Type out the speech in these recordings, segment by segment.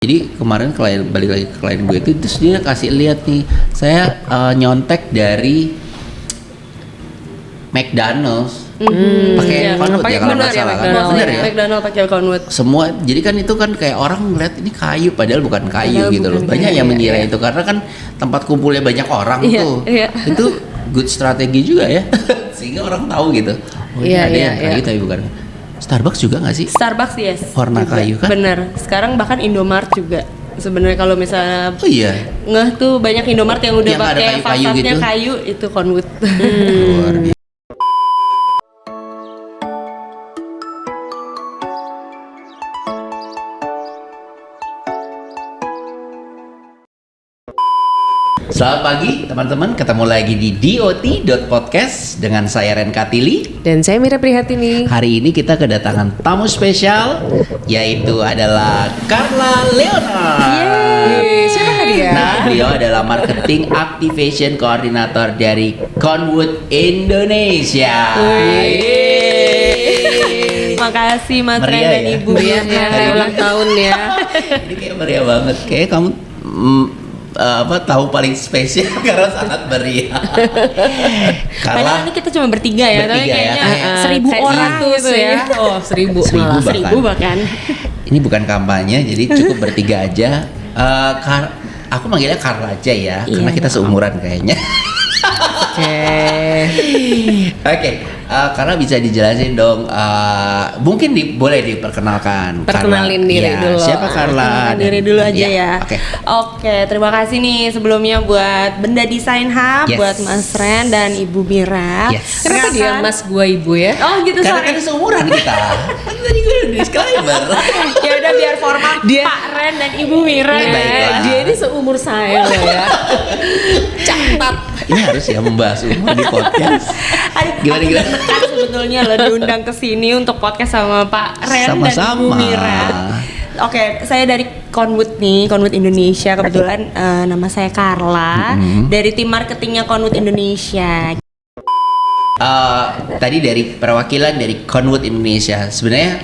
Jadi kemarin balik lagi ke klien gue itu, terus dia kasih lihat nih, saya nyontek dari McDonald's pakai conwood ya kalau nggak salah kan, bener ya. McDonald's pakai conwood. Semua, jadi kan itu kan kayak orang ngeliat ini kayu, padahal bukan kayu gitu loh. Banyak yang mengira itu karena kan tempat kumpulnya banyak orang tuh. Itu good strategi juga ya, sehingga orang tahu gitu. Oh ini ada yang kayu tapi bukan. Starbucks juga nggak sih? Starbucks yes. Warna juga kayu kan? Bener. Sekarang bahkan Indomart juga. Sebenarnya kalau misalnya ngeh tuh banyak Indomart yang udah pakai fasadnya kayu itu conwood. Luar biasa. Selamat pagi teman-teman, ketemu lagi di DOT.podcast dengan saya Ren Katili dan saya Mira Prihatini. Hari ini kita kedatangan tamu spesial, yaitu adalah Carla Leonard. Siapa dia? Nah, beliau adalah Marketing Activation Coordinator dari Conwood Indonesia. Makasih Mas Ren dan Ibu ya, ulang tahun ya. Ini kayak meriah banget, kayak kamu tahu paling spesial karena sangat meriah. Padahal ini kita cuma bertiga ya, tapi kayaknya 1.000 orang gitu ya. Oh, 1.000 bahkan. Ini bukan kampanye, jadi cukup bertiga aja. Aku manggilnya Carla aja ya, karena kita seumuran kayaknya. Oke. Karena bisa dijelasin dong, mungkin boleh diperkenalkan. Perkenalin diri dulu. Siapa Carla? Diri dulu aja ya. Oke, terima kasih nih sebelumnya buat Benda Design Hub, buat Mas Ren dan Ibu Mira. Kenapa dia Mas gua Ibu ya? Oh gitu, karena kan seumuran kita. Tadi gue udah disclaimer. Ya udah biar formal Pak Ren dan Ibu Mira. Dia ini seumur saya loh ya. Catat. Ini harus ya membahas umur di podcast. Gimana? Kan sebetulnya lo diundang ke sini untuk podcast sama Pak Ren dan Ibu Mira. Oke, saya dari Conwood nih, Conwood Indonesia. Kebetulan nama saya Carla dari tim marketingnya Conwood Indonesia. Tadi dari perwakilan dari Conwood Indonesia. Sebenarnya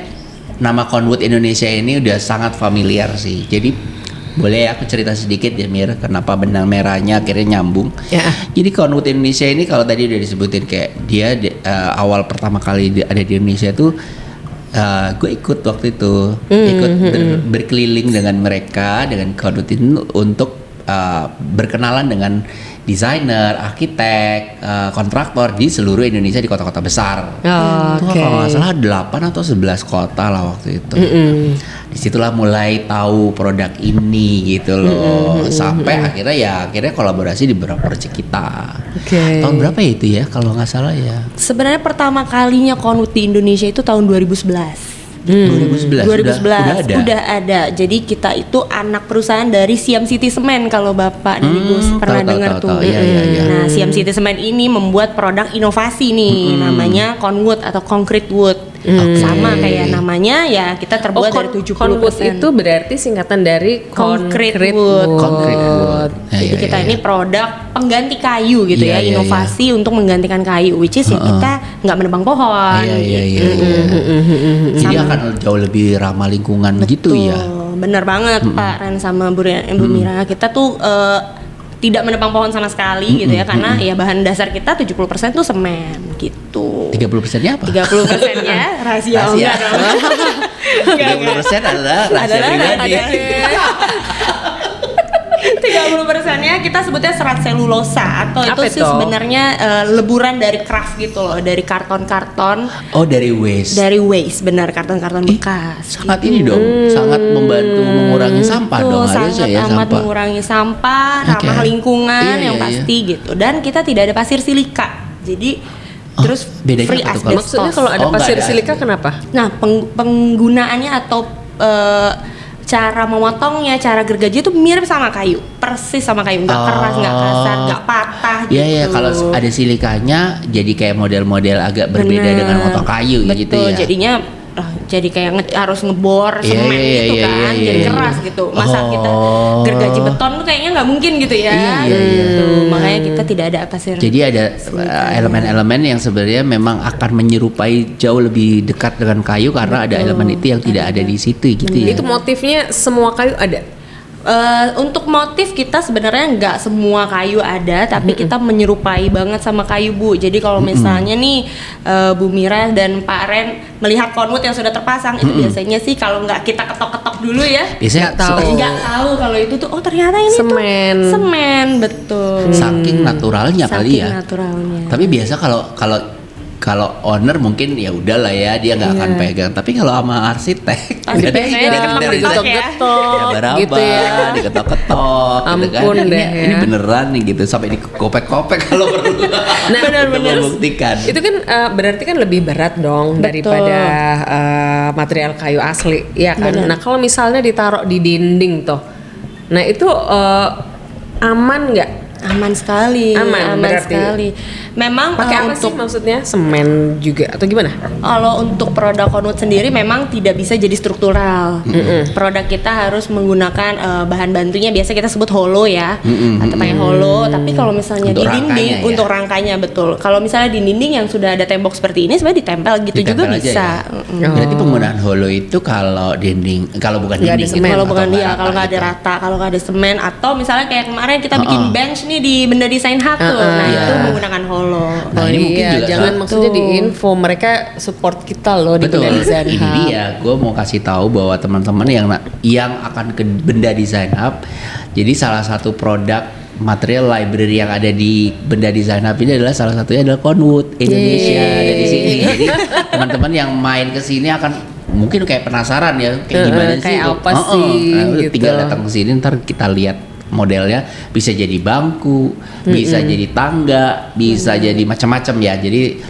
nama Conwood Indonesia ini udah sangat familiar sih. Jadi boleh aku cerita sedikit ya Mir, kenapa benang merahnya akhirnya nyambung. Jadi Conwood Indonesia ini kalau tadi udah disebutin kayak dia awal pertama kali ada di Indonesia tuh gue ikut waktu itu berkeliling dengan mereka, dengan Conwood ini untuk berkenalan dengan desainer, arsitek, kontraktor di seluruh Indonesia di kota-kota besar. Kalau nggak salah 8 atau 11 kota lah waktu itu. Disitulah mulai tahu produk ini gitu loh. Sampai akhirnya kolaborasi di beberapa proyek kita. Tahun berapa ya itu ya kalau nggak salah ya? Sebenarnya pertama kalinya Conwood di Indonesia itu tahun 2011. 2011 udah ada. Jadi kita itu anak perusahaan dari Siam City Semen, kalau Bapak dan Ibu pernah dengar tuh. Nah, Siam City Semen ini membuat produk inovasi nih, namanya Conwood atau Concrete Wood. Sama kayak namanya ya, kita terbuat dari 70%. Conwood itu berarti singkatan dari Concrete Wood. Jadi kita ini produk pengganti kayu gitu ya, inovasi untuk menggantikan kayu, which is ya kita nggak menebang pohon. Jadi akan jauh lebih ramah lingkungan. Betul, gitu ya. Bener banget Pak Ren sama Bu Mira. Kita tuh tidak menebang pohon sama sekali gitu ya, karena ya bahan dasar kita 70% tuh semen gitu. 30%-nya apa? 30%-nya rahasia. 30% adalah rahasia pribadi. 30%-nya kita sebutnya serat selulosa, atau apa itu sih sebenarnya leburan dari craft gitu loh, dari karton-karton. Oh, dari waste. Dari waste, benar, karton-karton bekas. Sangat ini dong, sangat membantu mengurangi sampah dong, harusnya ya, sangat mengurangi sampah, ramah lingkungan yang pasti gitu. Dan kita tidak ada pasir silika. Jadi terus free asbestos. Maksudnya kalau ada pasir silika kenapa? Nah, penggunaannya atau cara memotongnya, cara gergaji itu mirip sama kayu, persis sama kayu, nggak keras, nggak kasar, nggak patah gitu. Iya, kalau ada silikanya jadi kayak model-model agak berbeda dengan motong kayu. Betul, gitu ya. Jadinya jadi kayak harus ngebor semen gitu kan, jadi keras gitu. Masa kita gergaji beton tuh kayaknya nggak mungkin gitu ya. Gitu. Makanya kita tidak ada pasir. Jadi ada elemen-elemen yang sebenarnya memang akan menyerupai jauh lebih dekat dengan kayu karena ada elemen itu yang tidak ada di situ gitu ya. Itu motifnya semua kayu ada. Untuk motif kita sebenarnya nggak semua kayu ada, tapi kita menyerupai banget sama kayu Bu. Jadi kalau misalnya nih Bu Mira dan Pak Ren melihat conwood yang sudah terpasang, itu biasanya sih kalau nggak kita ketok-ketok dulu ya, Biasanya nggak tahu kalau itu tuh ternyata ini Semen. tuh semen, betul. saking naturalnya kali ya. Saking naturalnya. Tapi biasa kalau owner mungkin ya udahlah ya dia nggak akan pegang. Tapi kalau sama arsitek Pasti dia biasanya kan dari digetok-getok berapa gitu ya. diketok-ketok gitu kan. Ampun deh, Ini ya. beneran nih gitu sampai dikopek-kopek kalau perlu. Nah, benar-benar membuktikan. Itu kan berarti kan lebih berat dong daripada material kayu asli, ya kan? Nah, kalau misalnya ditaruh di dinding tuh, nah itu aman nggak? Aman sekali, Aman, berarti. sekali. Memang Pakai apa sih untuk maksudnya? Semen juga atau gimana? kalau untuk produk conwood sendiri memang tidak bisa jadi struktural. Produk kita harus menggunakan bahan bantunya, biasa kita sebut hollow ya, atau pakai hollow. Tapi kalau misalnya Untuk di dinding, rangkanya ya? untuk rangkanya betul. Kalau misalnya di dinding yang sudah ada tembok seperti ini, sebenarnya ditempel gitu juga Ditempel aja bisa. ya? Berarti penggunaan hollow itu kalau dinding, kalau bukan Nggak ada dinding, semen. Kalau atau bukan nggak dia, kalau nggak ada gitu. rata, kalau nggak ada semen, atau misalnya kayak kemarin kita bikin bench nih di Benda Desain Hub tuh, nah Iya. itu menggunakan hollow. Nah, ini mungkin iya, juga jangan salah- maksudnya di info, mereka support kita loh di Betul. Benda Desain Ini Hub. dia, gue mau kasih tahu bahwa teman-teman yang akan ke Benda Desain Hub, jadi salah satu produk material library yang ada di Benda Desain Hub ini adalah salah satunya adalah conwood Indonesia dari sini. Jadi teman-teman yang main ke sini akan mungkin kayak penasaran ya kayak gimana sih? kayak itu. apa sih, Nah, udah gitu. tinggal datang ke sini ntar kita lihat modelnya, bisa jadi bangku, bisa jadi tangga, bisa jadi macam-macam ya. Jadi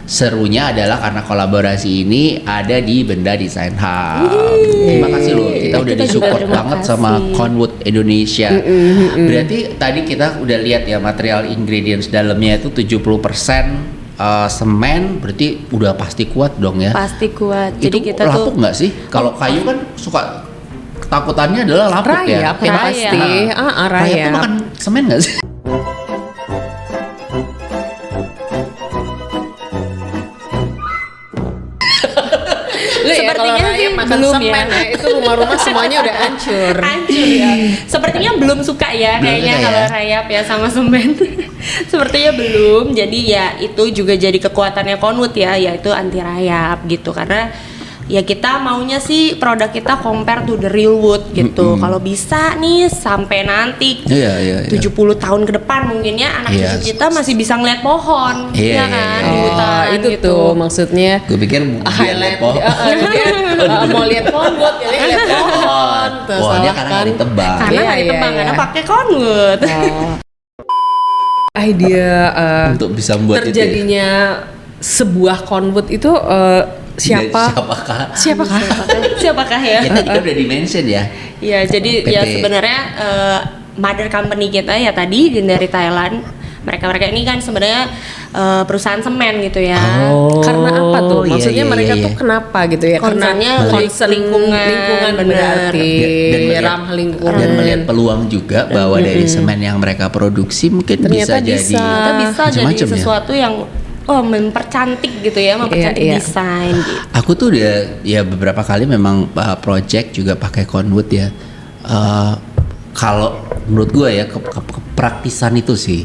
serunya adalah karena kolaborasi ini ada di Benda Desain Hub. Terima kasih loh, kita udah Kita juga disupport terima banget kasih. sama conwood Indonesia. Berarti tadi kita udah lihat ya material ingredients dalamnya itu 70% semen, berarti udah pasti kuat dong ya. Pasti kuat. Itu Jadi kita lapuk tuh nggak sih? Kalau kayu kan suka ketakutannya adalah lapuk ya. Rayap ya pasti. Rayap Rayap. tuh makan semen nggak sih? Lu ya, kalau Sepertinya sih rayap makan belum semen ya. itu rumah-rumah semuanya udah hancur. hancur ya. Sepertinya belum suka ya Belum kayaknya suka kalau ya? rayap ya sama semen. Sepertinya belum. Jadi ya itu juga jadi kekuatannya conwood ya, yaitu anti rayap gitu. Karena ya kita maunya sih produk kita compare to the real wood gitu. Kalau bisa nih sampai nanti Iya. 70 tahun ke depan mungkin ya anak Iya. cucu kita masih bisa ngeliat pohon, Iya, ya kan, iya, di iya. hutan itu gitu. tuh maksudnya Gue pikir highlight pohon. dia mau lihat conwood jadi lihat pohon terus Pohonnya karena nggak ditebang. Karena Iya, nggak iya, ditebang, iya. karena pakai conwood. idea Untuk bisa membuat terjadinya sebuah conwood itu Siapakah? Siapakah ya? Ya tadi kan udah di-mention ya. Ya, jadi PT. ya sebenarnya mother company kita ya tadi dari Thailand. Mereka ini kan sebenarnya perusahaan semen gitu ya. karena apa tuh? iya, Maksudnya iya, mereka iya. tuh kenapa gitu ya? Concernnya Karena concern lingkungan, bener. berarti ramah lingkungan. Dan melihat peluang juga bahwa dari semen yang mereka produksi mungkin Ternyata bisa jadi bisa. Kita bisa jadi macam-macam ya. sesuatu yang mempercantik gitu ya, mempercantik Iya, iya. desain gitu. Aku tuh udah ya beberapa kali memang project juga pakai conwood ya. Kalau menurut gue ya kepraktisan itu sih.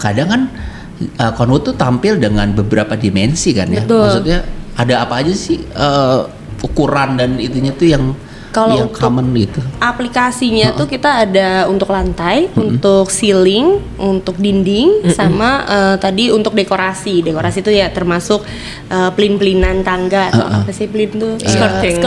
Kadang kan conwood tuh tampil dengan beberapa dimensi kan ya. Betul. Maksudnya ada apa aja sih ukuran dan itunya tuh yang Kalau yang untuk common gitu. aplikasinya tuh kita ada untuk lantai, untuk ceiling, untuk dinding, sama tadi untuk dekorasi. Dekorasi itu ya termasuk pelin-pelinan tangga atau apa sih pelin tuh? Skirting.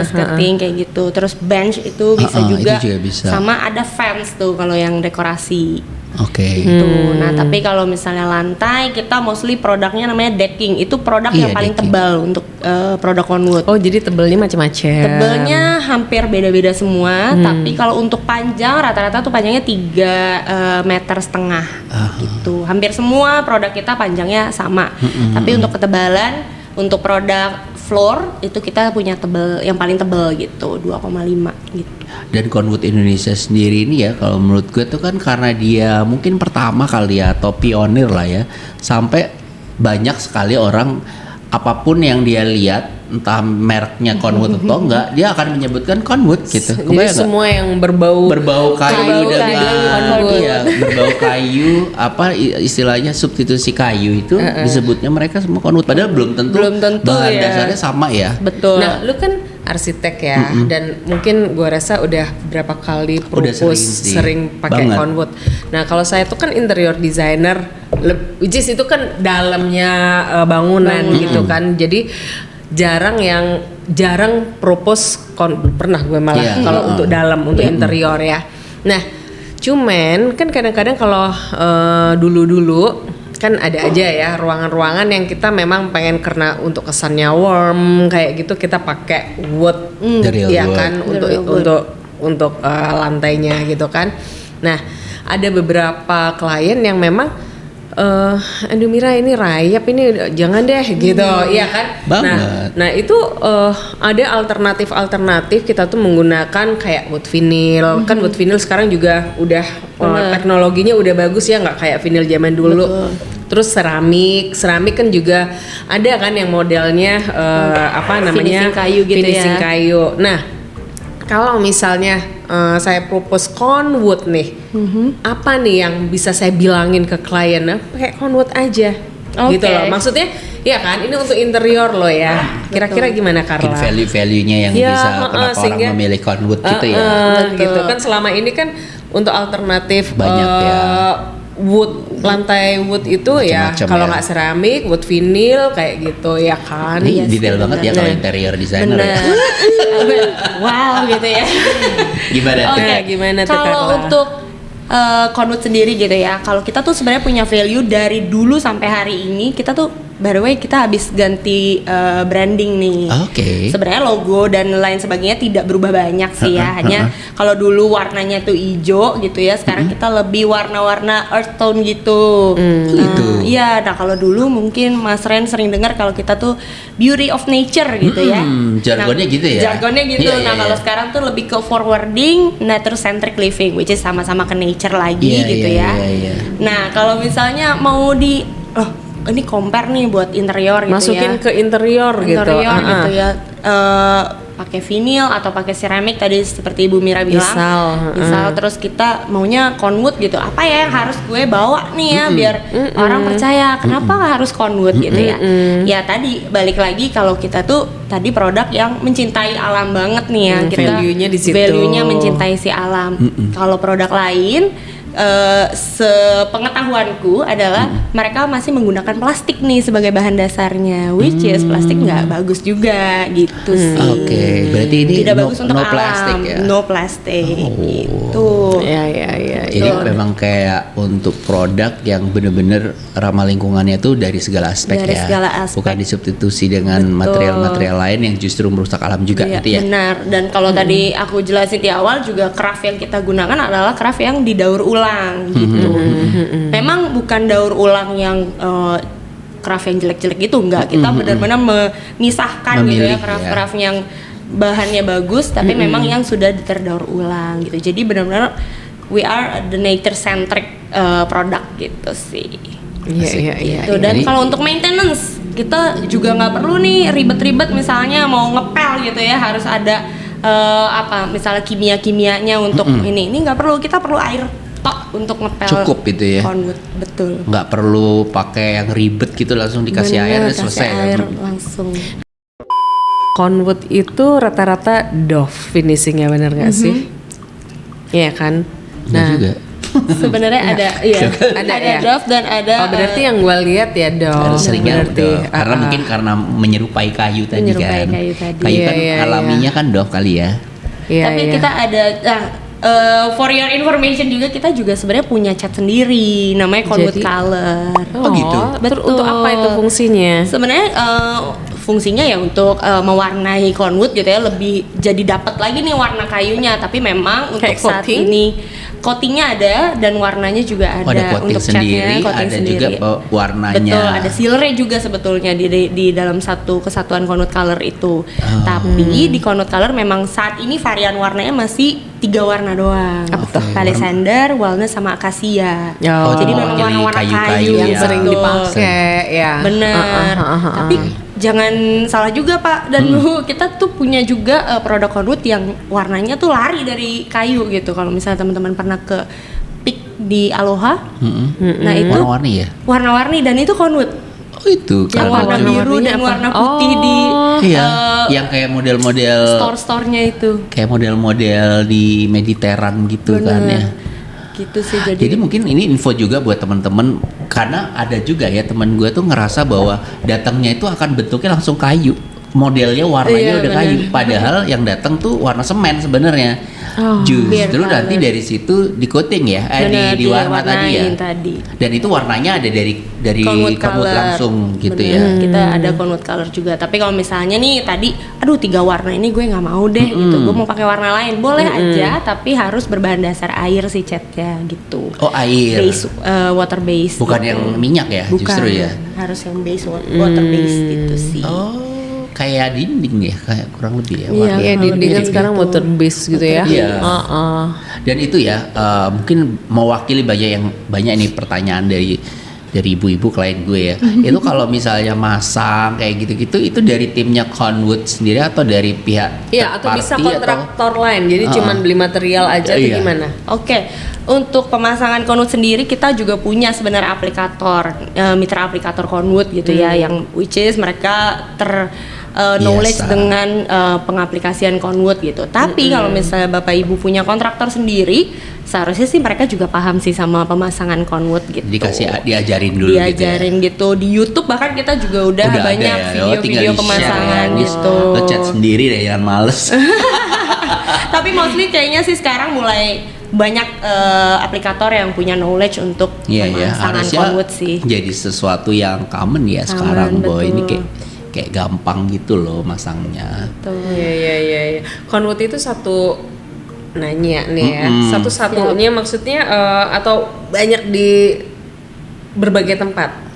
Skirting kayak gitu. Terus bench itu bisa itu juga. juga bisa. Sama ada fence tuh kalau yang dekorasi. Oke. Tuh. Nah, tapi kalau misalnya lantai kita mostly produknya namanya decking. Itu produk Iya, yang paling decking. tebal untuk produk conwood. Oh, jadi tebelnya macam-macam. Tebelnya hampir beda-beda semua, tapi kalau untuk panjang rata-rata tuh panjangnya 3,5 meter gitu. Hampir semua produk kita panjangnya sama. Tapi untuk ketebalan, untuk produk floor itu kita punya tebel yang paling tebel gitu 2,5 gitu. Dan Conwood Indonesia sendiri ini ya kalau menurut gue tuh kan karena dia mungkin pertama kali ya atau pionir lah ya, sampai banyak sekali orang apapun yang dia lihat entah mereknya Conwood atau enggak, dia akan menyebutkan Conwood gitu. Jadi Kebayang nggak? semua yang berbau kayu dengan Conwood. iya, berbau kayu apa istilahnya substitusi kayu itu disebutnya mereka semua Conwood padahal belum tentu bahan ya. dasarnya sama ya. Betul. Nah, lu kan arsitek ya, dan mungkin gua rasa udah berapa kali Udah propose sering sih. sering pakai Banget. Conwood. Nah, kalau saya tuh kan interior designer, which is itu kan dalamnya bangunan gitu kan. Jadi jarang propose pernah gue malah Iya. kalau untuk dalam untuk interior ya. Nah, cuman kan kadang-kadang kalau dulu-dulu kan ada aja ya ruangan-ruangan yang kita memang pengen karena untuk kesannya warm kayak gitu kita pakai wood, The real ya wood. kan untuk lantainya gitu kan. Nah, ada beberapa klien yang memang aduh Mira ini rayap ini jangan deh gitu, iya kan? Banget. Nah itu ada alternatif kita tuh menggunakan kayak wood vinyl. Kan wood vinyl sekarang juga udah teknologinya udah bagus ya, nggak kayak vinyl zaman dulu. Terus seramik kan juga ada kan yang modelnya apa namanya Finishing kayu gitu finishing ya. kayu. Nah kalau misalnya saya propose Conwood nih, apa nih yang bisa saya bilangin ke klien? Nah, pakai Conwood aja, gitu loh. Maksudnya, ya kan, ini untuk interior loh ya. Kira-kira gimana Mungkin Carla? value-value-nya yang Ya, bisa kenapa sehingga- orang memilih Conwood gitu ya. Gitu kan selama ini kan untuk alternatif Banyak ya. wood, lantai wood itu ya Macam-macam kalau ya. nggak seramik, wood vinyl kayak gitu ya kan. Ini detail banget ya kalau Nah. interior designer ya. Bener. Wow gitu ya. Gimana tuh? Oke, gimana tuh, Kalau Carla? untuk Conwood sendiri gitu ya, kalau kita tuh sebenarnya punya value dari dulu sampai hari ini. Kita tuh by the way kita habis ganti branding nih. Oke. Sebenarnya logo dan lain sebagainya tidak berubah banyak sih ya. Hanya kalau dulu warnanya tuh hijau gitu ya, sekarang kita lebih warna-warna earth tone gitu. Gitu. Iya, nah kalau dulu mungkin Mas Ren sering dengar kalau kita tuh beauty of nature gitu ya. Jargonnya gitu ya? Jargonnya gitu. Iya, iya, Nah kalau iya. sekarang tuh lebih ke forwarding, nature-centric living, which is sama-sama ke nature lagi Iya, gitu iya, ya. iya, iya. Nah kalau misalnya mau ini compare nih buat interior gitu Masukin ya. ke interior gitu. Gitu ya. Pakai vinil atau pakai ceramik tadi seperti Ibu Mira bilang. Misal terus kita maunya Conwood gitu. Apa ya yang harus gue bawa nih ya biar orang percaya. Kenapa harus Conwood gitu ya? Ya tadi balik lagi kalau kita tuh tadi produk yang mencintai alam banget nih ya. Kita Value-nya di situ. value-nya mencintai si alam. Kalau produk lain sepengetahuanku adalah mereka masih menggunakan plastik nih sebagai bahan dasarnya, which is plastik nggak bagus juga gitu sih. Oke, berarti ini tidak bagus untuk no alam, plastic ya? no plastik gitu. Iya. Jadi memang kayak untuk produk yang bener-bener ramah lingkungannya tuh dari segala aspek Dari ya, segala aspek. bukan disubstitusi dengan material-material lain yang justru merusak alam juga Iya, gitu ya. benar. Dan kalau tadi aku jelasin di awal juga craft yang kita gunakan adalah craft yang didaur ulang gitu. Memang bukan daur ulang yang craft yang jelek-jelek gitu, enggak. Kita benar-benar memisahkan gitu Memilih, ya craft-craft yang bahannya bagus tapi memang yang sudah terdaur ulang gitu. Jadi benar-benar we are the nature centric product gitu sih. Iya. Tuh, dan Jadi- kalau untuk maintenance kita juga nggak perlu nih ribet-ribet misalnya mau ngepel gitu ya harus ada misalnya kimia-kimianya untuk ini nggak perlu, kita perlu air tok untuk ngepel. Cukup itu ya. Conwood, betul. Nggak perlu pakai yang ribet gitu, langsung dikasih air Bener, dan kasih selesai. air langsung. Conwood itu rata-rata doff finishingnya, bener nggak sih? Iya kan? Nah juga. Sebenarnya ada Ada ya? doff dan ada Oh berarti yang gue lihat ya doff. Seringnya berarti. doff. Karena mungkin karena menyerupai kayu tadi Menyerupai kan. kayu tadi. Kayu kan Iya, alaminya kan doff kali ya. Iya, tapi iya. kita ada for your information juga kita juga sebenarnya punya cat sendiri namanya Conwood Jadi- Color. Oh, gitu? Betul. Untuk apa itu fungsinya? Sebenarnya fungsinya ya untuk mewarnai Conwood gitu ya, lebih jadi dapat lagi nih warna kayunya. Tapi memang untuk Kayak saat coating? ini coatingnya ada dan warnanya juga ada, Oh, ada coating untuk sendiri, catnya, coating ada sendiri. juga warnanya. Betul, ada sealernya juga sebetulnya di dalam satu kesatuan Conwood Color itu. Tapi di Conwood Color memang saat ini varian warnanya masih 3 warna doang. Apa tuh? Palisander, walnut sama akasia. Oh, Jadi itu memang mewakili warna-warna kayu-kayu kayu yang ya. sering betul. dipakai ya. Bener. Tapi jangan salah juga Pak, dan kita tuh punya juga produk Conwood yang warnanya tuh lari dari kayu gitu. Kalau misalnya teman-teman pernah ke Peak di Aloha, nah itu Warna-warni ya. warna-warni dan itu Conwood. Oh itu Yang kan warna biru warna-warninya dan apa? warna putih di Iya, yang kayak model-model store-storenya itu. kayak model-model di Mediteran gitu kan ya. Gitu sih Jadi mungkin ini info juga buat teman-teman, karena ada juga ya teman gue tuh ngerasa bahwa datangnya itu akan bentuknya langsung kayu, modelnya warnanya Iya, udah benar. kayu, padahal yang datang tuh warna semen sebenarnya. Justru biar nanti color. dari situ di coating ya, Benar, di warna tadi ya. diwarnain tadi. Dan itu warnanya ada dari Conwood Conwood color. langsung gitu Bener, ya. Kita ada Conwood color juga. Tapi kalau misalnya nih tadi, aduh 3 warna ini gue nggak mau deh gitu. Gue mau pakai warna lain, boleh aja. Tapi harus berbahan dasar air sih catnya gitu. Oh air, Base, water base. bukan gitu. yang minyak ya, Bukan, justru ya. harus yang base water base gitu sih. Oh, kayak dinding ya, kayak kurang lebih ya. Iya. warna. Iya, dinding kan Gitu. sekarang water base gitu ya. Iya. Heeh. Dan itu ya mungkin mewakili banyak ini pertanyaan dari ibu-ibu klien gue ya. Itu kalau misalnya masang kayak gitu-gitu itu dari timnya Conwood sendiri atau dari pihak Iya, third atau bisa party kontraktor lain. Jadi cuman beli material aja atau Iya. gimana? Oke, untuk pemasangan Conwood sendiri kita juga punya sebenarnya aplikator, mitra aplikator Conwood gitu ya, yang which is mereka knowledge Biasa. dengan pengaplikasian Conwood gitu. Tapi kalau misalnya Bapak Ibu punya kontraktor sendiri, seharusnya sih mereka juga paham sih sama pemasangan Conwood gitu. diajarin dulu Diajarin gitu, di YouTube bahkan kita juga udah gitu ya. banyak Ada ya. Oh, tinggal video-video di-share pemasangan ya. gitu. Lo chat sendiri deh, jangan males. Tapi mostly kayaknya sih sekarang mulai banyak aplikator yang punya knowledge untuk Iya ya, pemasangan harusnya Conwood sih. jadi sesuatu yang common ya Common, sekarang bahwa ini betul. kayak gampang gitu loh masangnya. Iya. Conwood itu satu nanya nih ya. Satu-satunya maksudnya atau banyak di berbagai tempat?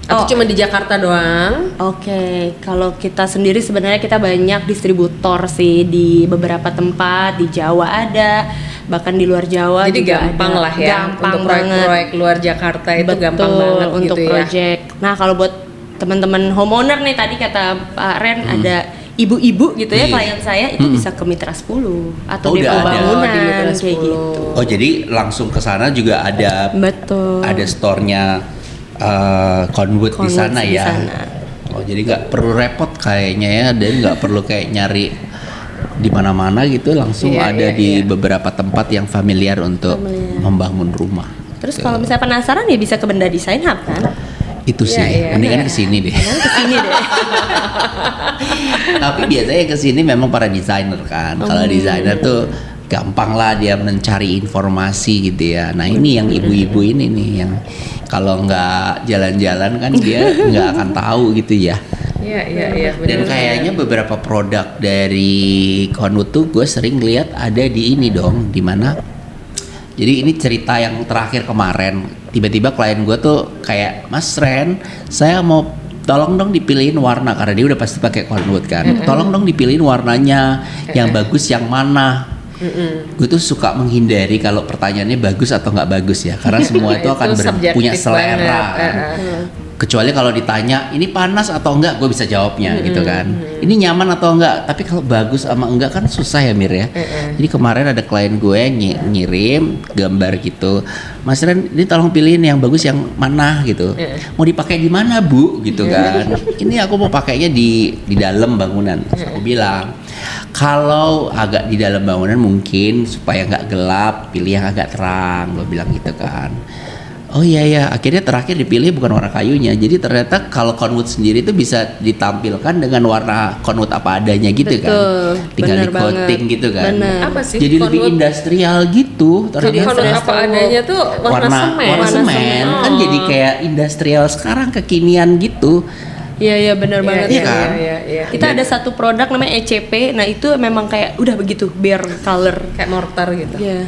Atau cuma di Jakarta doang? Oke, kalau kita sendiri sebenarnya kita banyak distributor sih di beberapa tempat, di Jawa ada, bahkan di luar Jawa Jadi juga gampang ada. lah ya. Gampang untuk banget. proyek-proyek luar Jakarta itu Betul, gampang banget untuk gitu ya. project. Nah, kalau buat teman-teman homeowner nih tadi kata Pak Ren ada ibu-ibu gitu ya Iya. klien saya itu bisa ke Mitra 10 atau Oh, Depo udah ada. Bangunan Oh, di Mitra kayak 10. gitu. Oh jadi langsung ke sana juga ada Betul. store-nya Conwood di Conwood sana di ya. sana. Oh jadi nggak perlu repot kayaknya ya, dan nggak perlu kayak nyari di mana-mana gitu, langsung Iya, ada iya, di iya. beberapa tempat yang familiar untuk membangun rumah. Terus Gitu. kalau misalnya penasaran ya bisa ke Benda Design Hub kan? Itu sih, iya, mendingan kesini deh. Kesini deh. Tapi biasanya kesini memang para desainer kan. Kalau desainer tuh gampang lah dia mencari informasi gitu ya. Nah ini yang ibu-ibu ini nih yang kalau nggak jalan-jalan kan dia nggak akan tahu gitu ya. Iya. Dan kayaknya beberapa produk dari Conwood tuh gue sering lihat ada di ini dong, di mana? Jadi ini cerita yang terakhir kemarin. Tiba-tiba klien gue tuh kayak, Mas Ren, saya mau tolong dong dipilihin warna, karena dia udah pasti pakai Conwood kan. Tolong dong dipilihin warnanya yang bagus yang mana. Gue tuh suka menghindari kalau pertanyaannya bagus atau nggak bagus ya, karena semua itu akan subjektif punya selera. banget. Kan. Kecuali kalau ditanya ini panas atau enggak, gue bisa jawabnya gitu kan. Ini nyaman atau enggak, tapi kalau bagus sama enggak kan susah ya Mir ya. Jadi kemarin ada klien gue ngirim gambar gitu, Mas Ren ini tolong pilihin yang bagus yang mana gitu. Mau dipakai di mana Bu gitu kan. Ini aku mau pakainya di dalam bangunan. Terus aku bilang kalau agak di dalam bangunan mungkin supaya nggak gelap, pilih yang agak terang. Gue bilang gitu kan. Oh iya, akhirnya terakhir dipilih bukan warna kayunya. Jadi ternyata kalau Conwood sendiri itu bisa ditampilkan dengan warna Conwood apa adanya gitu kan. Tinggal bener di coating banget. gitu kan. Bener. Apa sih Jadi lebih Conwood? industrial gitu. Jadi Conwood apa adanya tuh warna semen. Warna semen. Kan jadi kayak industrial sekarang kekinian gitu. Iya benar banget. Iya kan? Iya. Kita ada satu produk namanya ECP. Nah itu memang kayak udah begitu bare color. Kayak mortar gitu. Iya.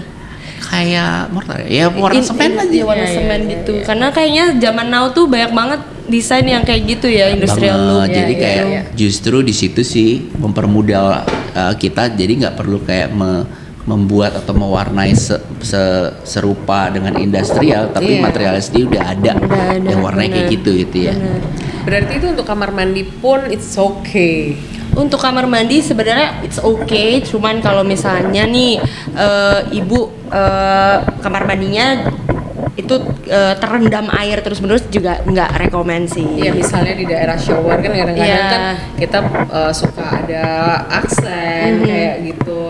kayak mortar ya warna semen aja. Warna semen gitu. Karena kayaknya zaman now tuh banyak banget desain yang kayak gitu ya, industrial look. Jadi kayak justru di situ sih mempermudah kita, jadi nggak perlu kayak membuat atau mewarnai serupa dengan industrial, tapi materialnya sendiri udah ada yang warnanya kayak gitu ya. Berarti itu untuk kamar mandi pun it's okay. Untuk kamar mandi sebenarnya it's okay, cuman kalau misalnya nih ibu kamar mandinya itu terendam air terus-menerus juga nggak rekomen sih. Iya, misalnya di daerah shower kan kadang-kadang kan kita suka ada aksen kayak gitu.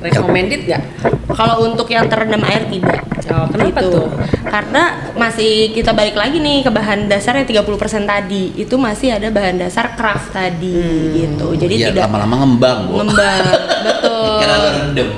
Recommended nggak? Kalau untuk yang terendam air tidak. Oh, kenapa gitu. tuh? Karena masih kita balik lagi nih ke bahan dasar yang 30% tadi. Itu masih ada bahan dasar craft tadi gitu. Jadi ya, tidak lama-lama ngembang, Bu. Ngembang, betul. Karena rendem.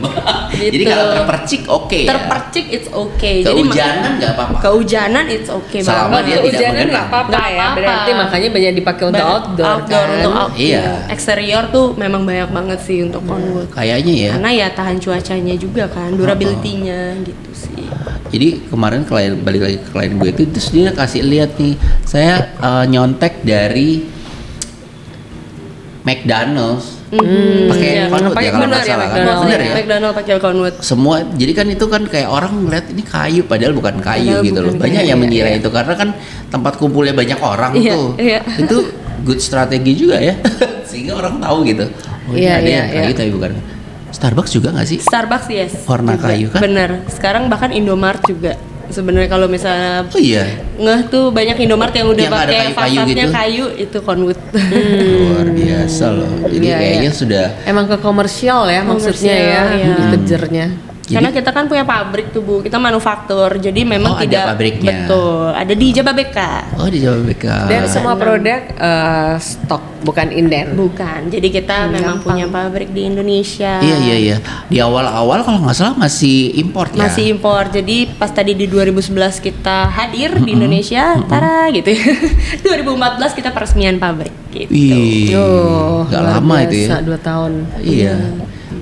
Gitu. Jadi kalau terpercik oke ya. Terpercik it's okay. Kehujanan nggak apa-apa. Kehujanan it's okay Selama banget. dia tidak Hujanan menggenang. nggak apa-apa Nggak ya. apa-apa. Berarti makanya banyak dipakai untuk outdoor kan. Untuk outdoor. Iya. Eksterior tuh memang banyak banget sih untuk Conwood. Kayaknya ya. Karena ya tahan cuacanya juga kan, durability-nya gitu sih. Jadi kemarin balik lagi ke klien gue itu, terus dia kasih lihat nih, saya nyontek dari McDonald's pakai Conwood ya kalau nggak salah kan, bener ya. McDonald pakai Conwood. Semua, jadi kan itu kan kayak orang ngeliat ini kayu, padahal bukan kayu Padahal gitu bukan loh. Banyak kayu, yang mengira itu karena kan tempat kumpulnya banyak orang tuh. Iya. Itu good strategi juga ya, sehingga orang tahu gitu. Oh ini ada yang kayu tapi bukan. Starbucks juga nggak sih? Starbucks yes. Warna juga. kayu kan? Bener. Sekarang bahkan Indomart juga. Sebenarnya kalau misalnya Oh iya. ngeh tuh banyak Indomart yang udah Yang ada pakai kayu-kayu fasadnya gitu? kayu itu Conwood. Luar biasa loh. Jadi Iya, kayaknya iya. sudah. Emang ke komersial ya maksudnya ya, Komersial, iya. dikejarnya. Karena kita kan punya pabrik tuh Bu, kita manufaktur, jadi memang Oh, ada tidak pabriknya. betul, ada di Jababeka. Oh di Jawa BK. Dan semua produk stok bukan inden. Bukan, jadi kita memang punya pabrik di Indonesia. Iya. Di awal-awal kalau nggak salah masih impor ya. Masih impor, jadi pas tadi di 2011 kita hadir di Indonesia, tara gitu ya. 2014 kita peresmian pabrik gitu. Wih, nggak luar lama itu ya. biasa, 2 tahun. Iya.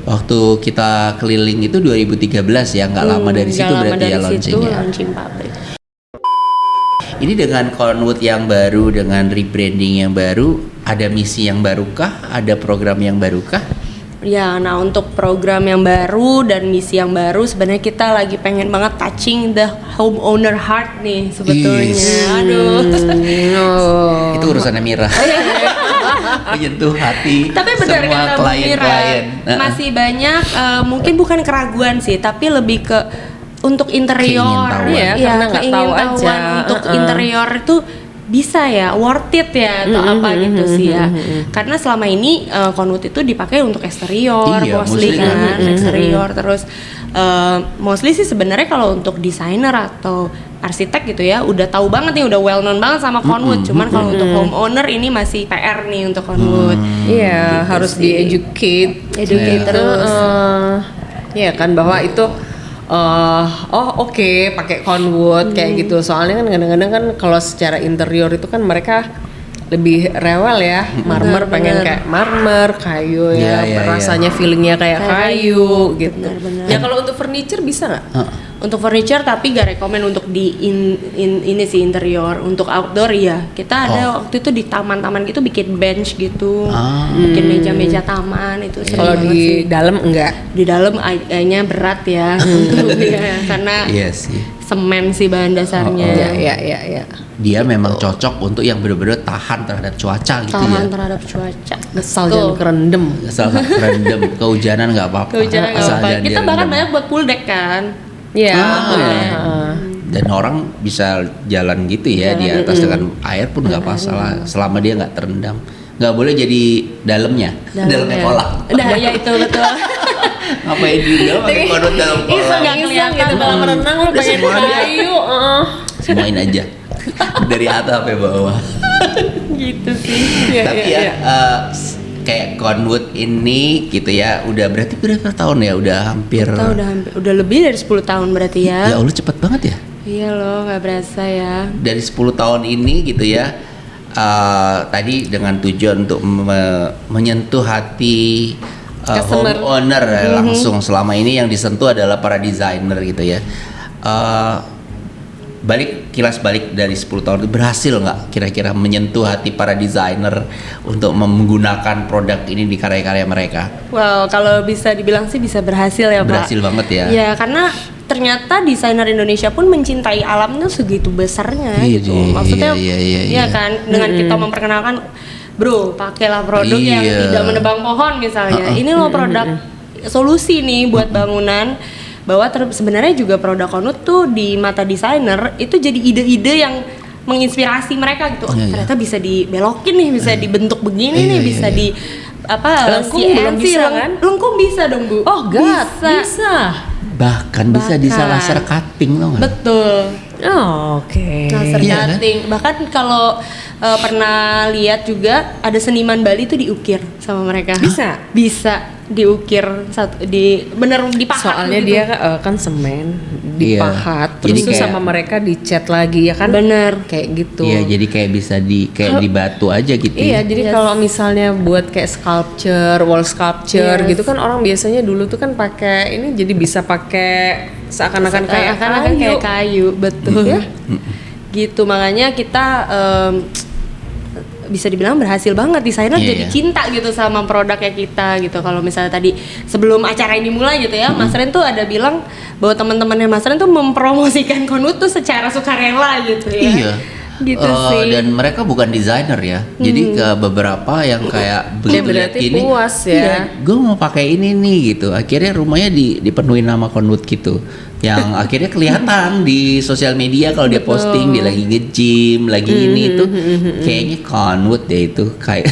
Waktu kita keliling itu 2013 ya, nggak lama dari situ berarti ya launchingnya. Launching pabrik. Ini dengan Conwood yang baru, dengan rebranding yang baru, ada misi yang barukah? Ada program yang barukah? Ya, nah untuk program yang baru dan misi yang baru sebenarnya kita lagi pengen banget touching the homeowner heart nih sebetulnya. Yes. Aduh. Itu urusannya Mira. Menyentuh hati Tapi benar semua kata Bu Mira, klien-klien. masih banyak mungkin bukan keraguan sih, tapi lebih ke untuk interior Keingintahuan. Iya, karena nggak tahu keingintahuan aja. untuk interior itu bisa ya, worth it ya atau apa gitu sih ya. Karena selama ini Conwood itu dipakai untuk eksterior, Iya, mostly mostly kan, eksterior terus mostly sih sebenarnya kalau untuk desainer atau arsitek gitu ya, udah tahu banget nih, udah well known banget sama Conwood. Cuman kalau untuk homeowner ini masih PR nih untuk Conwood. Iya, harus sih. educate Terus Iya kan, bahwa itu oke, pakai Conwood kayak gitu. Soalnya kan kadang-kadang kan kalau secara interior itu kan mereka lebih rewel ya, marmer pengen kayak marmer, kayu ya, Iya, rasanya feelingnya kayak kayu gitu. Benar-benar. Ya kalau untuk furniture bisa nggak? untuk furniture tapi gak rekomen untuk di ini sih interior. Untuk outdoor ya kita ada waktu itu di taman-taman gitu bikin bench gitu, bikin meja-meja taman itu sering Kalau banget di sih. dalam enggak. Di dalam kayaknya berat ya untuk ya, karena Iya sih. semen sih bahan dasarnya. Iya. Dia memang cocok untuk yang benar-benar tahan terhadap cuaca gitu Tahan ya. terhadap cuaca. Asal Betul. jangan kerendam. Asal nggak kerendam, kehujanan nggak apa-apa. Kehujanan nggak Asal apa-apa. jangan Kita bahkan direndam. banyak buat pool deck kan. Iya. Dan orang bisa jalan gitu ya di atas dengan air pun nggak masalah selama dia nggak terendam. Nggak boleh jadi dalamnya kolam. Udah ya itu betul. Ngapain juga pakai kodok dalam Itu kolam? nggak kelihatan gitu dalam renang lu pengen semuanya. kayu. Semuain aja dari atas sampai bawah. Gitu sih. Tapi ya kayak Conwood ini gitu ya, udah berarti berapa tahun ya? Udah hampir. Kita udah lebih dari 10 tahun berarti ya. Ya Allah cepet banget ya. Iya loh, nggak berasa ya. Dari 10 tahun ini gitu ya, tadi dengan tujuan untuk menyentuh hati Customer. homeowner langsung. Selama ini yang disentuh adalah para desainer gitu ya. Kilas balik dari 10 tahun itu berhasil nggak kira-kira menyentuh hati para desainer untuk menggunakan produk ini di karya-karya mereka? Wow, kalau bisa dibilang sih bisa berhasil ya, Pak. Berhasil banget ya. Ya, karena ternyata desainer Indonesia pun mencintai alam tuh segitu besarnya Iya, gitu. iya, Maksudnya iya. kan dengan kita memperkenalkan, bro, pakailah produk yang Iya. tidak menebang pohon misalnya. Ini loh produk solusi nih buat bangunan. Bahwa sebenarnya juga produk Konut tuh di mata desainer itu jadi ide-ide yang menginspirasi mereka gitu. Oh, Iya, iya. ternyata bisa dibelokin nih, bisa dibentuk begini Iya, nih, iya, bisa iya. di Lengkung belum bisa kan? Lengkung bisa dong, Bu. Oh, bisa. Bahkan bisa di laser cutting loh nggak? Betul. Oh, oke. Laser Iya, kan? cutting. Bahkan kalau pernah lihat juga ada seniman Bali tuh diukir sama mereka. Bisa diukir bener dipahat. Soalnya gitu. dia kan semen dipahat, terus Jadi tuh kayak- sama mereka dicat lagi ya kan? Bener. Kayak gitu. Iya, jadi kayak bisa di batu aja gitu. Iya, jadi Yes. kalau misalnya buat kayak sculpture, wall sculpture Yes. gitu kan orang biasanya dulu tuh kan pakai ini jadi bisa pakai seakan-akan kayak Seakan-akan kayak kayu, betul. Ya. Gitu, makanya kita bisa dibilang berhasil banget, desainer Iya, jadi iya. cinta gitu sama produknya kita gitu. Kalau misalnya tadi sebelum acara ini mulai gitu ya, Mas Ren tuh ada bilang bahwa teman-temannya Mas Ren tuh mempromosikan Konut tuh secara sukarela gitu ya. Iya. Gitu sih. Dan mereka bukan desainer ya. Jadi ke beberapa yang kayak begitu lihat berarti ini, puas ya. gue mau pakai ini nih gitu. Akhirnya rumahnya dipenuhi nama Konut gitu. Yang akhirnya kelihatan di sosial media kalau dia posting dia lagi nge-gym, lagi ini itu kayaknya Konut deh itu kayak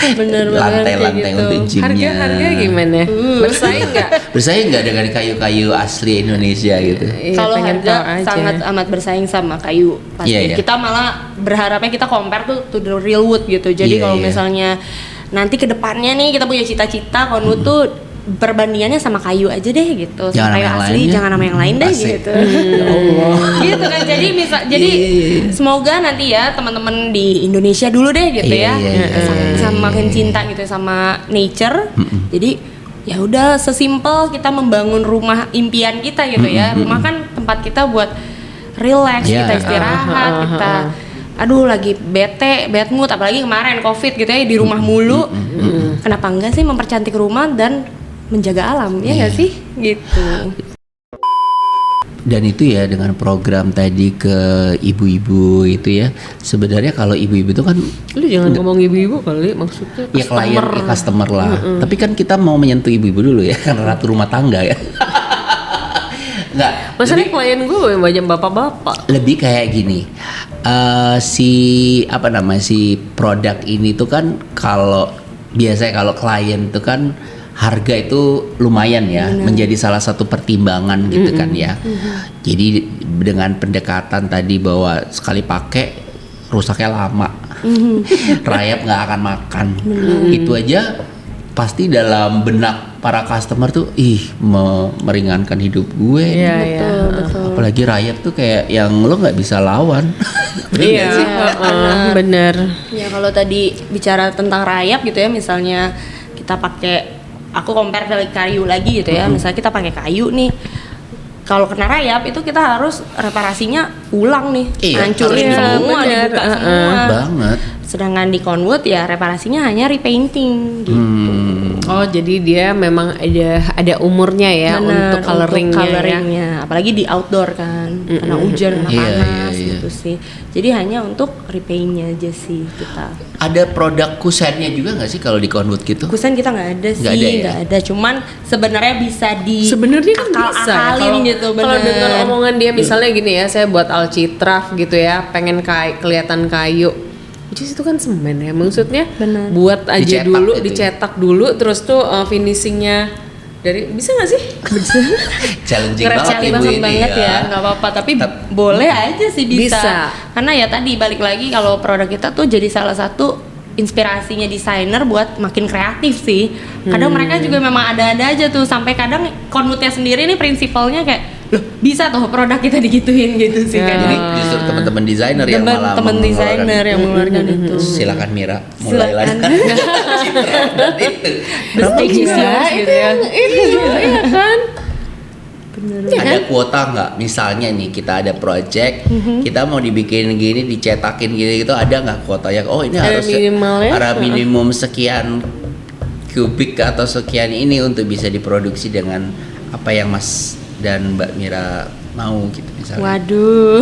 Bener-bener lantai-lantai kayak gitu. untuk gymnya. Harga gimana? Bersaing nggak? Bersaing nggak dengan kayu-kayu asli Indonesia gitu? Iya, Kalau pengen harga tahu aja. sangat amat bersaing sama kayu pasti. Iya, iya. Kita malah berharapnya kita compare tuh to the real wood gitu. Jadi Iya, kalau iya. misalnya nanti ke depannya nih kita punya cita-cita Konut tuh perbandingannya sama kayu aja deh gitu. Jangan Sama kayu sama yang asli, lainnya. jangan sama yang lain deh Asik. gitu. Ya Allah. Gitu kan. Jadi Iya. semoga nanti ya teman-teman di Indonesia dulu deh gitu Iya, ya. iya, iya. Sama makin cinta gitu sama nature. Jadi ya udah sesimpel kita membangun rumah impian kita gitu ya. Rumah kan tempat kita buat relax, Iya. kita istirahat, kita aduh lagi bad mood, apalagi kemarin Covid gitu ya di rumah mulu. Kenapa enggak sih mempercantik rumah dan menjaga alam, ya nggak sih? Gitu. Dan itu ya dengan program tadi ke ibu-ibu itu ya, sebenarnya kalau ibu-ibu itu kan Lu jangan ngomong ibu-ibu kali, maksudnya ya klien, ya customer lah. Tapi kan kita mau menyentuh ibu-ibu dulu ya, karena ratu rumah tangga ya. Enggak. Masalahnya klien gue banyak bapak-bapak. Lebih kayak gini, si produk ini tuh kan kalau biasanya kalau klien tuh kan harga itu lumayan ya, menjadi salah satu pertimbangan gitu kan ya. Jadi dengan pendekatan tadi bahwa sekali pakai rusaknya lama, rayap nggak akan makan, itu aja pasti dalam benak para customer tuh meringankan hidup gue. Iya, iya. Apalagi rayap tuh kayak yang lo nggak bisa lawan. Iya, bener. Ya kalau tadi bicara tentang rayap gitu ya, misalnya kita pakai, aku compare dari kayu lagi gitu ya, misalnya kita pakai kayu nih, kalau kena rayap itu kita harus reparasinya ulang nih, Iya, hancurin harus semua, bener. dibuka semua. Banget. Sedangkan di Conwood ya reparasinya hanya repainting gitu. Oh, jadi dia memang ada umurnya ya Bener, untuk coloringnya ya. coloringnya. Apalagi di outdoor kan, kena hujan, kena Iya, panas iya. gitu sih. Jadi hanya untuk repaintnya aja sih kita. Ada produk kusennya juga nggak sih kalau di Conwood gitu? Kusen kita nggak ada sih, Nggak ada ya? nggak ada. Cuman sebenarnya bisa di Sebenarnya kan bisa ya, akal-akalin gitu, kalau bener. dengar omongan dia misalnya gini ya, saya buat alcitraf gitu ya, pengen kelihatan kayu. Which is itu kan semen ya, maksudnya Bener. buat aja Dicetak dulu, gitu ya? dicetak dulu, terus tuh finishingnya dari bisa nggak sih? Bisa. Challenging Keren, banget Challenging ibu ini banget ya, nggak apa-apa. Tapi boleh aja sih bisa. Bisa. Karena ya tadi balik lagi kalau produk kita tuh jadi salah satu inspirasinya desainer buat makin kreatif sih. Kadang mereka juga memang ada-ada aja tuh, sampai kadang Conwoodnya sendiri nih prinsipalnya kayak, loh bisa tuh produk kita digituin gitu sih kan. Jadi justru teman-teman desainer yang malah teman desainer yang mengeluarkan itu. Silakan Mira mulai lagi. Citra dan itu. The stage is yours gitu ya. Iya kan? Ada kuota nggak? Misalnya nih kita ada project, kita mau dibikin gini, dicetakin gini gitu, ada nggak kuota yang ini Ada harus minimalnya? ada minimum sekian kubik atau sekian ini untuk bisa diproduksi dengan apa yang Mas dan Mbak Mira mau gitu misalnya. Waduh.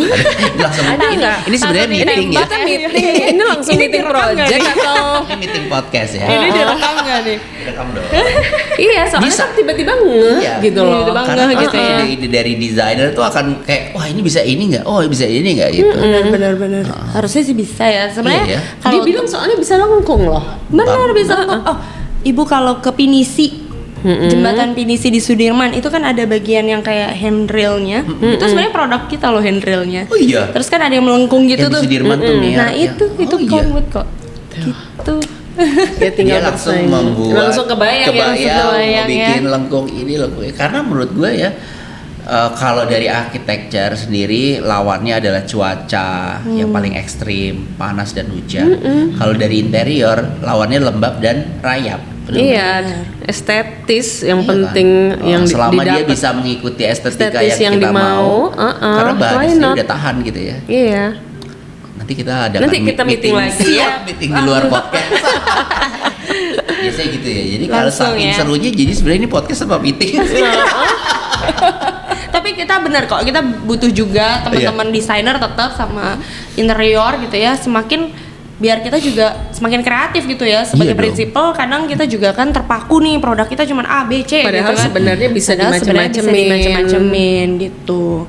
Langsung Ada ini, nggak? ini sebenarnya Ini meeting ya. bahkan meeting. Ini langsung meeting project atau Ini meeting podcast ya. Ini direkam nggak nih? Direkam dong. iya soalnya Bisa. kan tiba-tiba ngeh Iya. gitu loh. Tiba-tiba Karena ngeh gitu ya. ide dari desainer tuh akan kayak wah ini bisa ini nggak? Oh bisa ini nggak gitu. Benar. Harusnya sih bisa ya. Sebenarnya Iya ya. Dia bilang soalnya bisa lengkung loh. benar bisa. Oh, Ibu kalau ke Pinisi jembatan Pinisi di Sudirman itu kan ada bagian yang kayak handrailnya. Itu sebenarnya produk kita loh handrailnya. Oh iya. Terus kan ada yang melengkung gitu Yang di tuh. Sudirman tuh nih ya. Nah itu Oh, iya. Conwood kok. Gitu. Ya tinggal Dia langsung bersaing. membuat langsung kebayang ya. langsung kebayang, mau bikin lengkung ini lengkung ini. Karena menurut gue ya kalau dari arsitektur sendiri lawannya adalah cuaca yang paling ekstrim, panas dan hujan. Kalau dari interior lawannya lembab dan rayap. Bener nggak? Iya, estetis yang Iya penting kan? yang selama dia didapat. bisa mengikuti estetika Estetis yang kita mau, dimau, karena why bahannya not? udah tahan gitu ya. Iya. Nanti kita ada Nanti kita meeting lagi ya. meeting di luar podcast. Biasanya gitu ya. Jadi kalau Langsung saking ya. serunya, jadi sebenarnya ini podcast sama meeting. Tapi kita benar kok, kita butuh juga teman-teman desainer tetap sama interior gitu ya. Semakin biar kita juga semakin kreatif gitu ya. Sebagai Iya dong. prinsipal kadang kita juga kan terpaku nih produk kita cuma A, B, C Padahal gitu kan. sebenarnya bisa Padahal sebenarnya bisa dimacem-macemin. dimacem-macemin gitu.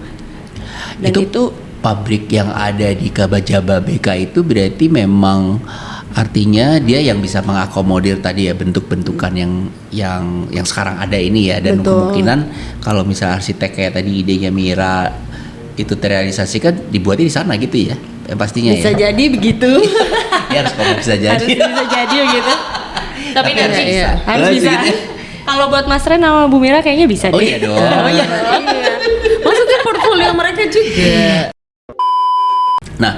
Dan itu pabrik yang ada di Kabajababeka itu berarti memang artinya dia yang bisa mengakomodir tadi ya bentuk-bentukan yang sekarang ada ini ya, dan Betul. kemungkinan kalau misalnya arsitek kayak tadi idenya Mira itu terrealisasikan dibuatnya di sana gitu ya, pastinya bisa ya. jadi begitu. Ya harus ngomong bisa jadi. Harus bisa jadi gitu. Tapi Tapi nanti harus bisa. harus Harus bisa. gitu. Kalau buat Mas Ren sama Bu Mira kayaknya bisa Oh deh. iya dong. Oh iya. Maksudnya portfolio mereka juga. Nah,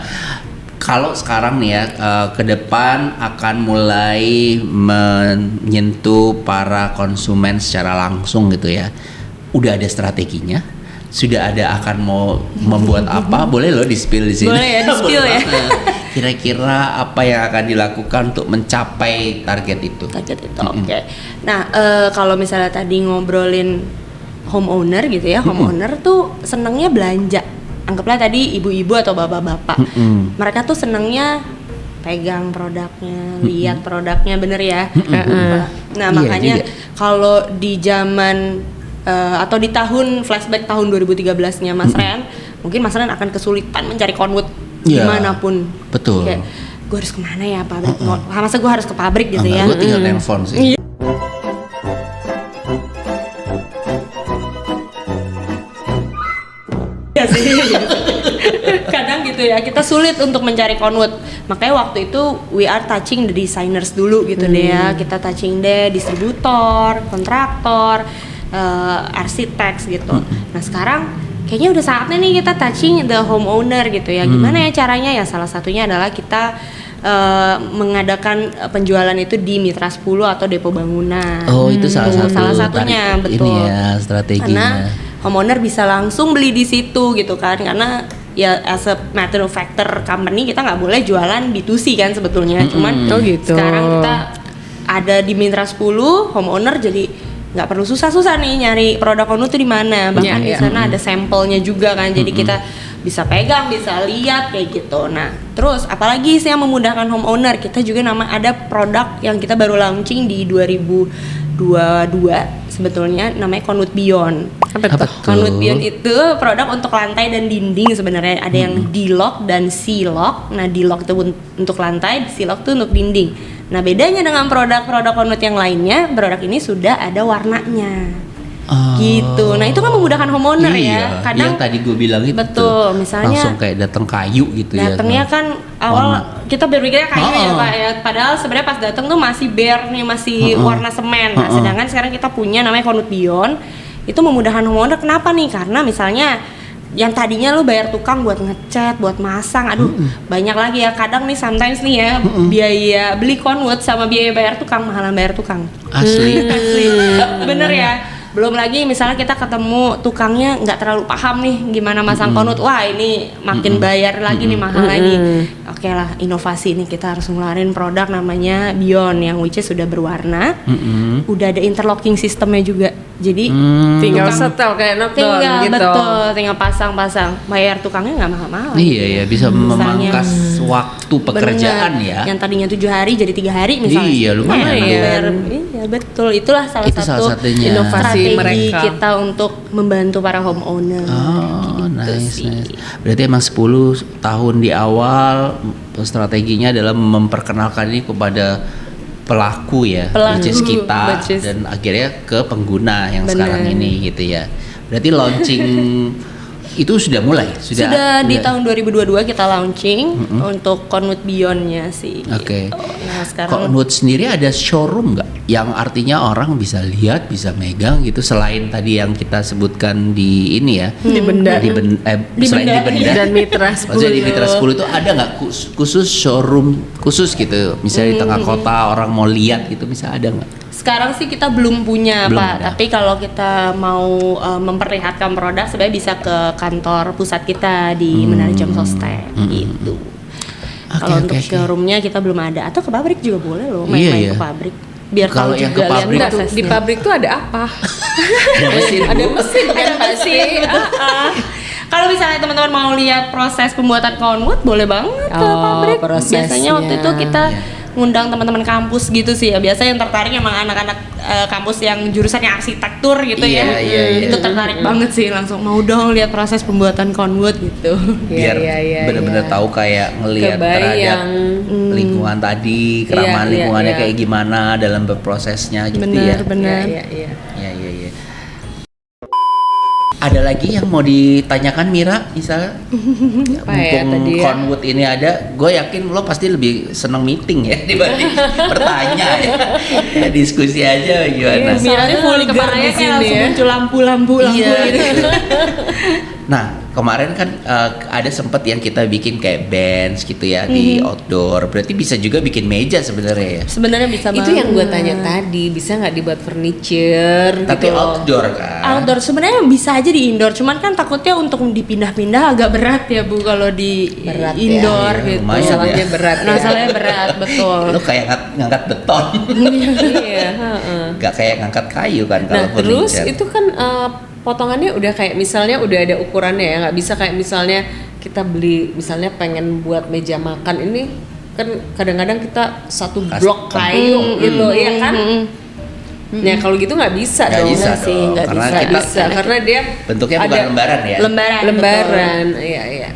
kalau sekarang nih ya ke depan akan mulai menyentuh para konsumen secara langsung gitu ya. Udah ada strateginya? Sudah ada akan mau membuat apa? Boleh loh di-spill di sini. Boleh ya, di-spill Boleh ya. banget. Kira-kira apa yang akan dilakukan untuk mencapai target itu? Target itu oke. Nah, kalau misalnya tadi ngobrolin homeowner gitu ya, homeowner tuh senengnya belanja. Anggaplah tadi ibu-ibu atau bapak-bapak. Mereka tuh senengnya pegang produknya, lihat produknya, bener ya. Nah, Iya makanya juga. kalau di zaman atau di tahun flashback tahun 2013-nya Mas Ren, mungkin Mas Ren akan kesulitan mencari conwood Iya, dimanapun. betul. Kayak, gue harus kemana ya pabrik? Masa gue harus ke pabrik gitu ya? Gue tinggal telepon sih. Iya. Iya sih. Kadang gitu ya, kita sulit untuk mencari conwood. Makanya waktu itu we are touching the designers dulu gitu deh ya. Kita touching deh distributor, kontraktor, arsitek gitu. Nah sekarang kayaknya udah saatnya nih kita touching the homeowner gitu ya. Gimana ya caranya? Ya salah satunya adalah kita mengadakan penjualan itu di Mitra 10 atau depo bangunan. Oh, itu salah satunya, tarik betul. Ini ya strateginya. Karena homeowner bisa langsung beli di situ gitu kan, karena ya as a manufacturer company kita nggak boleh jualan B2C kan sebetulnya. Cuman Oh, gitu. sekarang kita ada di Mitra 10, homeowner jadi nggak perlu susah-susah nih nyari produk Conwood itu di mana. Bahkan di Iya, sana ada sampelnya juga kan, jadi kita bisa pegang, bisa lihat kayak gitu. Nah, terus apalagi sih yang memudahkan homeowner? Kita juga ada produk yang kita baru launching di 2022 sebetulnya, namanya Conwood Beyond. Apa tuh? Conwood Beyond itu produk untuk lantai dan dinding sebenarnya. Ada yang D-lock dan C-lock. Nah, D-lock itu untuk lantai, C-lock itu untuk dinding. Nah, bedanya dengan produk-produk Conwood yang lainnya, produk ini sudah ada warnanya. Gitu. Nah, itu kan memudahkan homeowner ya. Kadang yang tadi gue bilang itu. betul, misalnya langsung kayak datang kayu gitu ya. datangnya kan awal Warna. kita berpikirnya kayu ya Oh. Pak ya, padahal sebenarnya pas datang tuh masih bare nih, masih warna semen. Nah, sedangkan sekarang kita punya namanya Conwood Beyond Itu memudahkan homeowner kenapa nih? Karena misalnya yang tadinya lu bayar tukang buat ngecat, buat masang, aduh banyak lagi ya. Kadang nih sometimes nih ya biaya beli conwood sama biaya bayar tukang mahalan bayar tukang. Asli. Asli. Bener ya. Belum lagi misalnya kita ketemu tukangnya nggak terlalu paham nih gimana masang conwood, wah ini makin bayar lagi nih mahal lagi. Oke lah, inovasi ini kita harus ngeluarin produk namanya Beyond yang which is sudah berwarna, udah ada interlocking sistemnya juga. Jadi tinggal tukang- setel kayak knockdown tinggal gitu. betul, tinggal pasang-pasang. Bayar tukangnya nggak mahal-mahal. Iya ya, bisa Misalnya, memangkas waktu pekerjaan bener. ya. Yang tadinya 7 hari jadi 3 hari misalnya. Iya, lumayan. Bayar. Iya betul. Itulah salah Itu satu salah satunya. inovasi strategi mereka. kita untuk membantu para homeowner. Oh, nice, sih. nice. Berarti emang 10 tahun di awal strateginya adalah memperkenalkan ini kepada pelaku ya, which is kita, which is- dan akhirnya ke pengguna yang Bener. sekarang ini gitu ya. Berarti launching itu sudah mulai, Sudah di tahun 2022 kita launching untuk Conwood Beyond-nya sih. Oke. Gitu. Nah sekarang Conwood sendiri ada showroom nggak? Yang artinya orang bisa lihat, bisa megang gitu. Selain tadi yang kita sebutkan di ini ya, Di Benda. selain Benda, di Benda Dan Mitra 10. Maksudnya di Mitra 10 itu ada nggak khusus showroom khusus gitu? Misalnya di tengah kota orang mau lihat gitu, bisa ada nggak? sekarang sih kita belum punya Belum Pak, ada. tapi kalau kita mau memperlihatkan produk sebenarnya bisa ke kantor pusat kita di Menara Jam Sostek gitu. Kalau untuk oke. showroomnya kita belum ada, atau ke pabrik juga boleh loh, Iya, main-main iya. ke pabrik biar Kalau tahu yang juga ke lihat pabrik Enggak, prosesnya. di pabrik tuh ada apa? Ada mesin, Ada Bu. mesin kan Ada pasti. mesin. Kalau misalnya teman-teman mau lihat proses pembuatan conwood, boleh banget ke Oh, pabrik. prosesnya. Biasanya waktu itu kita ngundang teman-teman kampus gitu sih ya. Biasanya yang tertarik emang anak-anak kampus yang jurusannya arsitektur gitu Iya, ya. iya, iya. Itu tertarik banget sih, langsung mau dong lihat proses pembuatan conwood gitu. Biar Iya, benar-benar tahu kayak ngelihat terhadap Kebayang. lingkungan tadi, keramahan Iya, iya, lingkungannya iya. kayak gimana dalam berprosesnya gitu ya. Benar. Iya, iya. Iya, iya, iya. Ada lagi yang mau ditanyakan Mira misalnya? Apa ya Mumpung tadi ya? Conwood ini ada, gue yakin lo pasti lebih seneng meeting ya dibanding bertanya ya. Diskusi aja gimana. Iya, Miranya Soalnya vulgar kepalanya di kayak sini langsung ya. muncul lampu-lampu Iya. gitu. Nah kemarin kan ada sempet yang kita bikin kayak bench gitu ya di outdoor. Berarti bisa juga bikin meja sebenarnya ya. Sebenarnya bisa Itu banget. yang gue tanya tadi, bisa nggak dibuat furniture Tapi gitu loh. outdoor kan. Outdoor sebenarnya bisa aja di indoor, cuman kan takutnya untuk dipindah-pindah agak berat ya Bu kalau di Berat ya. indoor Iya, gitu. lumayan Masalahnya ya. berat ya. Masalahnya berat betul. Lo kayak ngangkat beton, Iya, heeh. nggak kayak ngangkat kayu kan kalau Nah terus furniture. itu kan potongannya udah kayak misalnya udah ada ukurannya ya, nggak bisa kayak misalnya kita beli misalnya pengen buat meja makan ini kan kadang-kadang kita satu Custom. blok kayu gitu ya kan. Nah kalau gitu nggak bisa Nggak dong. bisa Nggak sih, dong, nggak karena Nggak kita bisa karena dia bentuknya bukan ada lembaran ya. Lembaran. lembaran. Iya iya.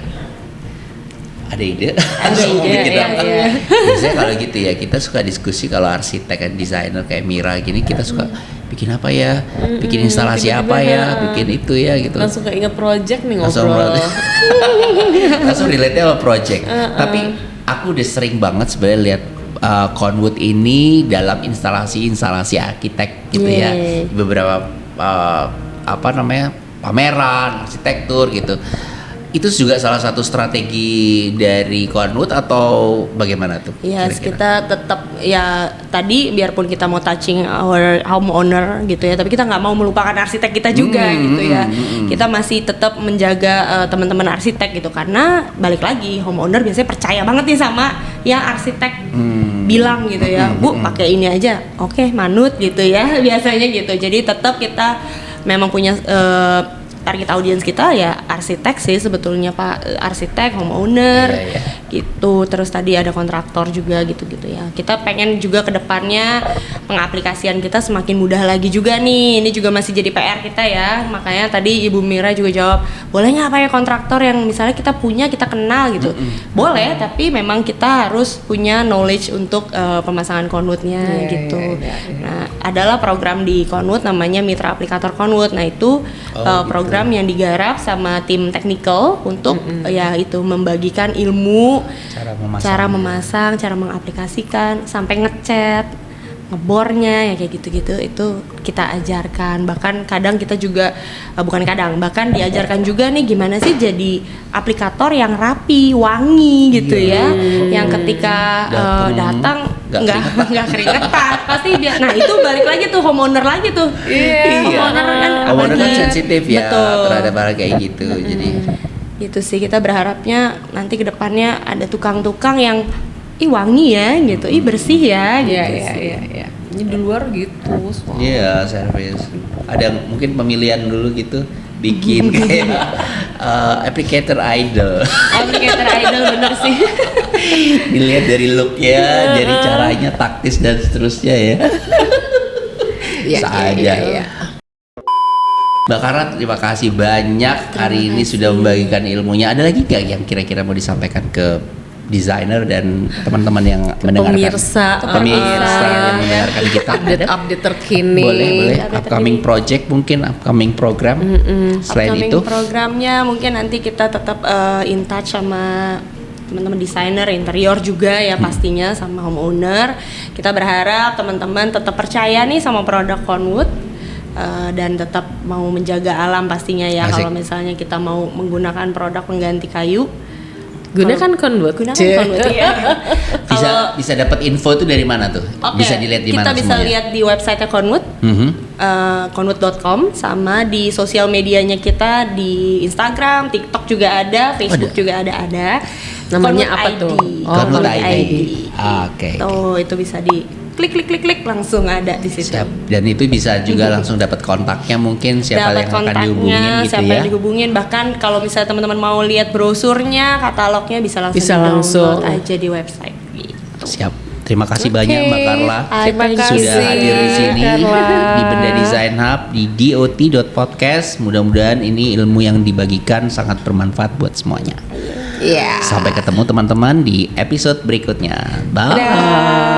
Ada ide? Ada Mau ide, bikin iya, apa? iya. Biasanya kalau gitu ya kita suka diskusi kalau arsitek dan desainer kayak Mira gini kita suka bikin apa ya, bikin instalasi tiba-tiba, apa ya, ha. bikin itu ya gitu. Langsung keinget project nih Langsung ngobrol. langsung relate sama project. Tapi aku udah sering banget sebenarnya lihat Conwood ini dalam instalasi arsitek gitu ya, Yeay. beberapa apa namanya pameran arsitektur gitu. Itu juga salah satu strategi dari Conwood atau bagaimana tuh? Yes, kira-kira? kita tetap ya tadi biarpun kita mau touching our homeowner gitu ya, tapi kita nggak mau melupakan arsitek kita juga gitu ya. Kita masih tetap menjaga teman-teman arsitek gitu karena balik lagi homeowner biasanya percaya banget nih sama yang arsitek bilang gitu ya, Bu pakai ini aja, oke manut gitu ya biasanya gitu. Jadi tetap kita memang punya target audiens kita ya arsitek sih sebetulnya Pak, arsitek, homeowner Iya. gitu. Terus tadi ada kontraktor juga gitu-gitu ya. Kita pengen juga ke depannya pengaplikasian kita semakin mudah lagi juga nih. Ini juga masih jadi PR kita ya. Makanya tadi Ibu Mira juga jawab, boleh nggak apa ya kontraktor yang misalnya kita punya, kita kenal gitu. Boleh, tapi memang kita harus punya knowledge untuk pemasangan conwoodnya Iya, gitu. iya, iya. Nah, adalah program di Conwood namanya Mitra Aplikator Conwood. Nah, itu program yang digarap sama tim technical untuk ya itu membagikan ilmu Cara memasang. cara memasang, cara mengaplikasikan sampai ngecat, ngebornya ya kayak gitu-gitu itu kita ajarkan. Bahkan kadang kita juga bahkan diajarkan juga nih gimana sih jadi aplikator yang rapi, wangi gitu ya. Yang ketika datang nggak keringetan pasti dia. Nah itu balik lagi tuh homeowner lagi tuh. Homeowner kan sensitif ya terhadap hal kayak gitu. Jadi itu sih kita berharapnya nanti kedepannya ada tukang-tukang yang wangi ya gitu, bersih ya gitu. Iya. Ini di luar gitu. Iya, service. Ada mungkin pemilihan dulu gitu, bikin kayak applicator idol. Applicator idol bener sih. Dilihat dari looknya, dari caranya, taktis dan seterusnya ya. Saja. Mbak Kara, terima kasih banyak hari ini sudah membagikan ilmunya. Ada lagi gak yang kira-kira mau disampaikan ke desainer dan teman-teman yang mendengarkan? Pemirsa yang mendengarkan kita. Update terkini. Boleh. Upcoming project mungkin, upcoming program. Selain Upcoming itu, programnya mungkin nanti kita tetap in touch sama teman-teman desainer interior juga ya pastinya sama homeowner. Kita berharap teman-teman tetap percaya nih sama produk Conwood. Dan tetap mau menjaga alam pastinya ya. Kalau misalnya kita mau menggunakan produk pengganti kayu, gunakan Conwood ya. bisa dapat info itu dari mana tuh? Bisa dilihat di mana? Kita bisa lihat di website Conwood, conwood.com, sama di sosial medianya kita di Instagram, TikTok juga ada, Facebook juga ada. Namanya apa tuh? Conwood ID. Oke. Tuh itu bisa di klik langsung ada di situ. Siap. Dan itu bisa juga langsung dapat kontaknya mungkin siapa yang akan dihubungin gitu siapa ya. yang dihubungin, bahkan kalau misalnya teman-teman mau lihat brosurnya, katalognya bisa langsung download aja di website gitu. Siap. Terima kasih banyak Mbak Carla. Terima kasih sudah hadir di sini di Benda Design Hub di dot.podcast. Mudah-mudahan ini ilmu yang dibagikan sangat bermanfaat buat semuanya. Sampai ketemu teman-teman di episode berikutnya. Bye.